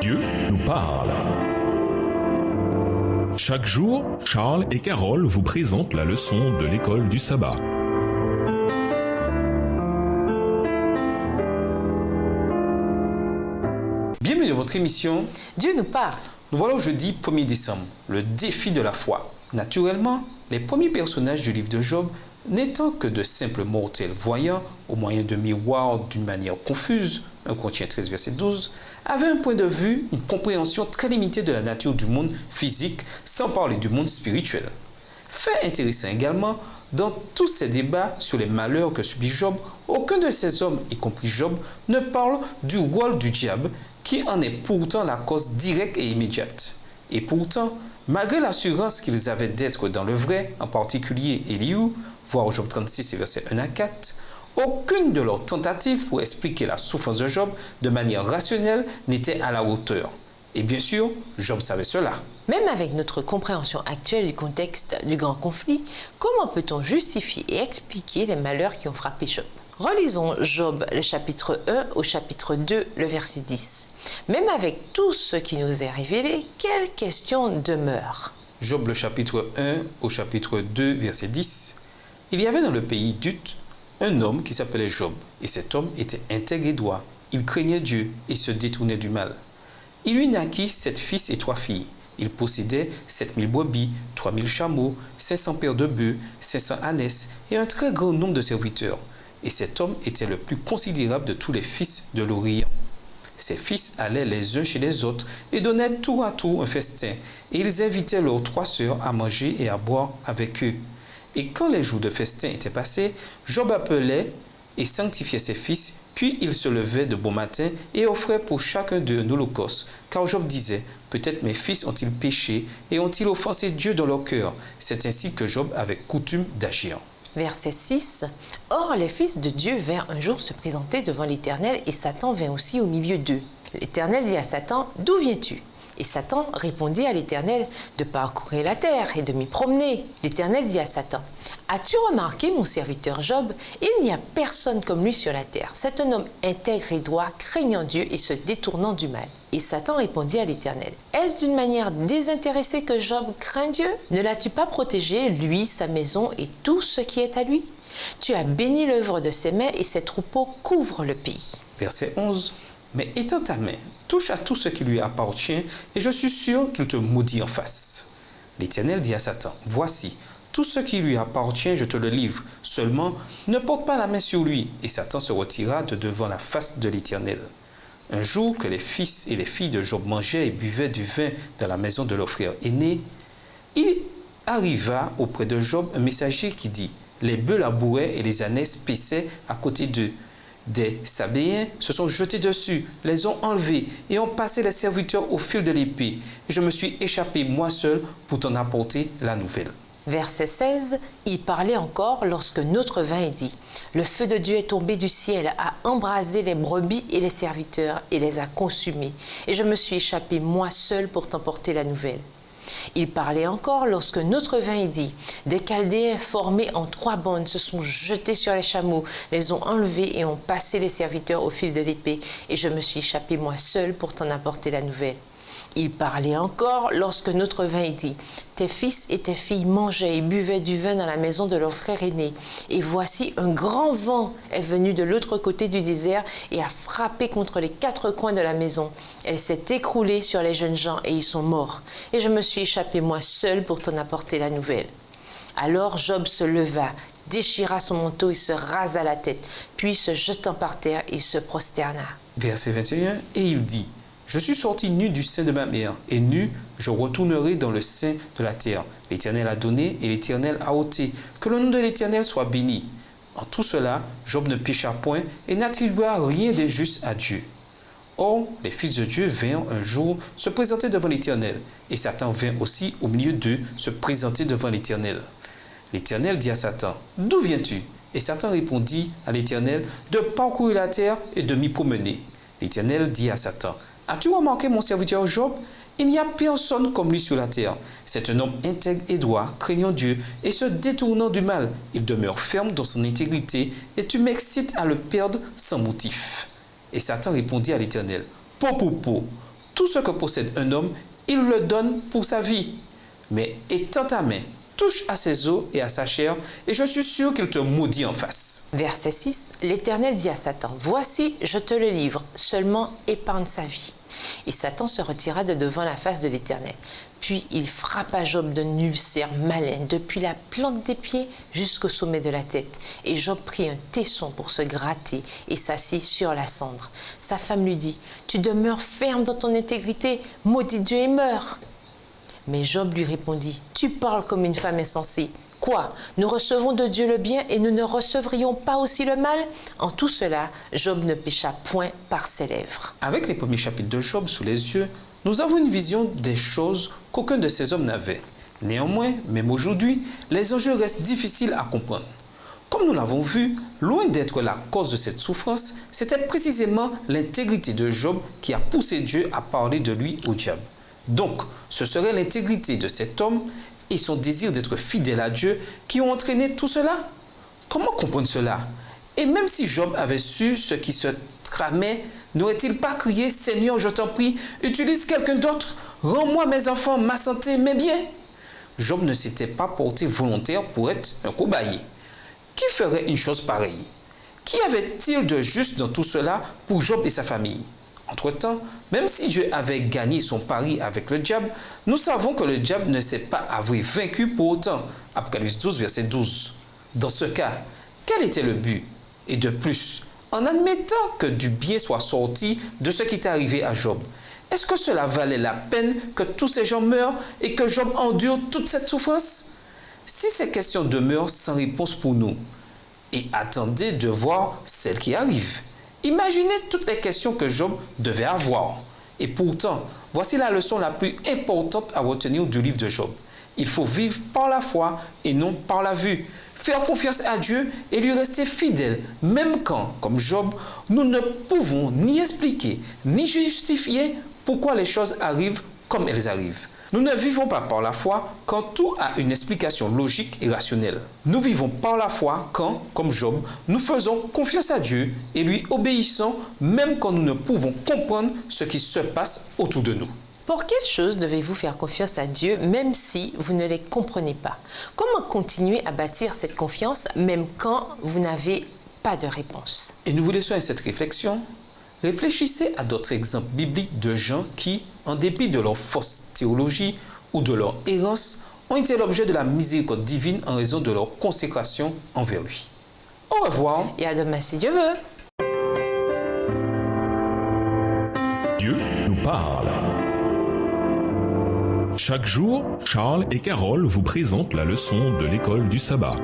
Dieu nous parle. Chaque jour, Charles et Carole vous présentent la leçon de l'école du sabbat. Bienvenue dans votre émission Dieu nous parle. Nous voilà au jeudi 1er décembre, le défi de la foi. Naturellement, les premiers personnages du livre de Job, n'étant que de simples mortels voyants au moyen de miroirs d'une manière confuse, 1 Corinthiens 13, verset 12, avaient un point de vue, une compréhension très limitée de la nature du monde physique, sans parler du monde spirituel. Fait intéressant également, dans tous ces débats sur les malheurs que subit Job, aucun de ces hommes, y compris Job, ne parle du rôle du diable, qui en est pourtant la cause directe et immédiate. Et pourtant, malgré l'assurance qu'ils avaient d'être dans le vrai, en particulier Éliou, voir Job 36 versets 1 à 4, aucune de leurs tentatives pour expliquer la souffrance de Job de manière rationnelle n'était à la hauteur. Et bien sûr, Job savait cela. Même avec notre compréhension actuelle du contexte du grand conflit, comment peut-on justifier et expliquer les malheurs qui ont frappé Job? Relisons Job, le chapitre 1 au chapitre 2, le verset 10. Même avec tout ce qui nous est révélé, quelle question demeure? Job, le chapitre 1 au chapitre 2, verset 10. Il y avait dans le pays d'Ut un homme qui s'appelait Job, et cet homme était intègre et droit. Il craignait Dieu et se détournait du mal. Il lui naquit 7 fils et 3 filles. Il possédait 7000 brebis, 3000 chameaux, 500 paires de bœufs, 500 ânesses et un très grand nombre de serviteurs. Et cet homme était le plus considérable de tous les fils de l'Orient. Ses fils allaient les uns chez les autres et donnaient tour à tour un festin. Et ils invitaient leurs 3 sœurs à manger et à boire avec eux. Et quand les jours de festin étaient passés, Job appelait et sanctifiait ses fils, puis il se levait de bon matin et offrait pour chacun d'eux un holocauste. Car Job disait, peut-être mes fils ont-ils péché et ont-ils offensé Dieu dans leur cœur. C'est ainsi que Job avait coutume d'agir. Verset 6. Or, les fils de Dieu vinrent un jour se présenter devant l'Éternel et Satan vint aussi au milieu d'eux. L'Éternel dit à Satan, « D'où viens-tu » Et Satan répondit à l'Éternel, « De parcourir la terre et de m'y promener. » L'Éternel dit à Satan, « As-tu remarqué mon serviteur Job? Il n'y a personne comme lui sur la terre. C'est un homme intègre et droit, craignant Dieu et se détournant du mal. » Et Satan répondit à l'Éternel, « Est-ce d'une manière désintéressée que Job craint Dieu? Ne l'as-tu pas protégé, lui, sa maison et tout ce qui est à lui? Tu as béni l'œuvre de ses mains et ses troupeaux couvrent le pays. » Verset 11. Mais étends ta main, touche à tout ce qui lui appartient, et je suis sûr qu'il te maudit en face. L'Éternel dit à Satan, voici, tout ce qui lui appartient, je te le livre. Seulement, ne porte pas la main sur lui. Et Satan se retira de devant la face de l'Éternel. Un jour que les fils et les filles de Job mangeaient et buvaient du vin dans la maison de leur frère aîné, il arriva auprès de Job un messager qui dit, les bœufs labouraient et les ânesses paissaient à côté d'eux. Des Sabéens se sont jetés dessus, les ont enlevés et ont passé les serviteurs au fil de l'épée. Et je me suis échappé moi seul pour t'en apporter la nouvelle. Verset 16, il parlait encore lorsque notre vin est dit, « Le feu de Dieu est tombé du ciel, a embrasé les brebis et les serviteurs et les a consumés. Et je me suis échappé moi seul pour t'emporter la nouvelle. » Il parlait encore lorsque notre vin est dit, « Des Chaldéens formés en 3 bandes se sont jetés sur les chameaux, les ont enlevés et ont passé les serviteurs au fil de l'épée, et je me suis échappé moi seul pour t'en apporter la nouvelle. » Il parlait encore lorsque notre vin est dit, « Tes fils et tes filles mangeaient et buvaient du vin dans la maison de leur frère aîné. Et voici un grand vent est venu de l'autre côté du désert et a frappé contre les 4 coins de la maison. Elle s'est écroulée sur les jeunes gens et ils sont morts. Et je me suis échappé moi seul pour t'en apporter la nouvelle. » Alors Job se leva, déchira son manteau et se rasa la tête, puis se jetant par terre, il se prosterna. Verset 21, et il dit, je suis sorti nu du sein de ma mère, et nu, je retournerai dans le sein de la terre. L'Éternel a donné, et l'Éternel a ôté. Que le nom de l'Éternel soit béni. En tout cela, Job ne pécha point, et n'attribua rien d'injuste à Dieu. Or, les fils de Dieu vinrent un jour se présenter devant l'Éternel, et Satan vint aussi au milieu d'eux se présenter devant l'Éternel. L'Éternel dit à Satan, « D'où viens-tu » Et Satan répondit à l'Éternel, « De parcourir la terre et de m'y promener. » L'Éternel dit à Satan, « As-tu remarqué mon serviteur Job? Il n'y a personne comme lui sur la terre. C'est un homme intègre et droit, craignant Dieu et se détournant du mal. Il demeure ferme dans son intégrité et tu m'excites à le perdre sans motif. » Et Satan répondit à l'Éternel, « Po, po, po, Tout ce que possède un homme, il le donne pour sa vie. Mais étends ta main, touche à ses os et à sa chair, et je suis sûr qu'il te maudit en face. Verset 6, l'Éternel dit à Satan, « Voici, je te le livre, seulement épargne sa vie. » Et Satan se retira de devant la face de l'Éternel. Puis il frappa Job d'un ulcère malin depuis la plante des pieds jusqu'au sommet de la tête. Et Job prit un tesson pour se gratter et s'assit sur la cendre. Sa femme lui dit, « Tu demeures ferme dans ton intégrité, maudit Dieu et meurs. » Mais Job lui répondit, « Tu parles comme une femme insensée. Quoi? Nous recevons de Dieu le bien et nous ne recevrions pas aussi le mal? » En tout cela, Job ne pécha point par ses lèvres. Avec les premiers chapitres de Job sous les yeux, nous avons une vision des choses qu'aucun de ces hommes n'avait. Néanmoins, même aujourd'hui, les enjeux restent difficiles à comprendre. Comme nous l'avons vu, loin d'être la cause de cette souffrance, c'était précisément l'intégrité de Job qui a poussé Dieu à parler de lui au diable. Donc, ce serait l'intégrité de cet homme et son désir d'être fidèle à Dieu qui ont entraîné tout cela? Comment comprendre cela? Et même si Job avait su ce qui se tramait, n'aurait-il pas crié « Seigneur, je t'en prie, utilise quelqu'un d'autre, rends-moi mes enfants, ma santé, mes biens » Job ne s'était pas porté volontaire pour être un cobaye. Qui ferait une chose pareille? Qu'y avait-il de juste dans tout cela pour Job et sa famille? Entre-temps, même si Dieu avait gagné son pari avec le diable, nous savons que le diable ne s'est pas avoué vaincu pour autant. Apocalypse 12, verset 12. Dans ce cas, quel était le but? Et de plus, en admettant que du bien soit sorti de ce qui est arrivé à Job, est-ce que cela valait la peine que tous ces gens meurent et que Job endure toute cette souffrance? Si ces questions demeurent sans réponse pour nous, et attendez de voir celles qui arrivent. Imaginez toutes les questions que Job devait avoir. Et pourtant, voici la leçon la plus importante à retenir du livre de Job. Il faut vivre par la foi et non par la vue. Faire confiance à Dieu et lui rester fidèle, même quand, comme Job, nous ne pouvons ni expliquer, ni justifier pourquoi les choses arrivent comme elles arrivent. Nous ne vivons pas par la foi quand tout a une explication logique et rationnelle. Nous vivons par la foi quand, comme Job, nous faisons confiance à Dieu et lui obéissons même quand nous ne pouvons comprendre ce qui se passe autour de nous. Pour quelles choses devez-vous faire confiance à Dieu même si vous ne les comprenez pas? Comment continuer à bâtir cette confiance même quand vous n'avez pas de réponse? Et nous vous laissons à cette réflexion. Réfléchissez à d'autres exemples bibliques de gens qui, en dépit de leur fausse théologie ou de leur errance, ont été l'objet de la miséricorde divine en raison de leur consécration envers lui. Au revoir. Et à demain si Dieu veut. Dieu nous parle. Chaque jour, Charles et Carole vous présentent la leçon de l'école du sabbat.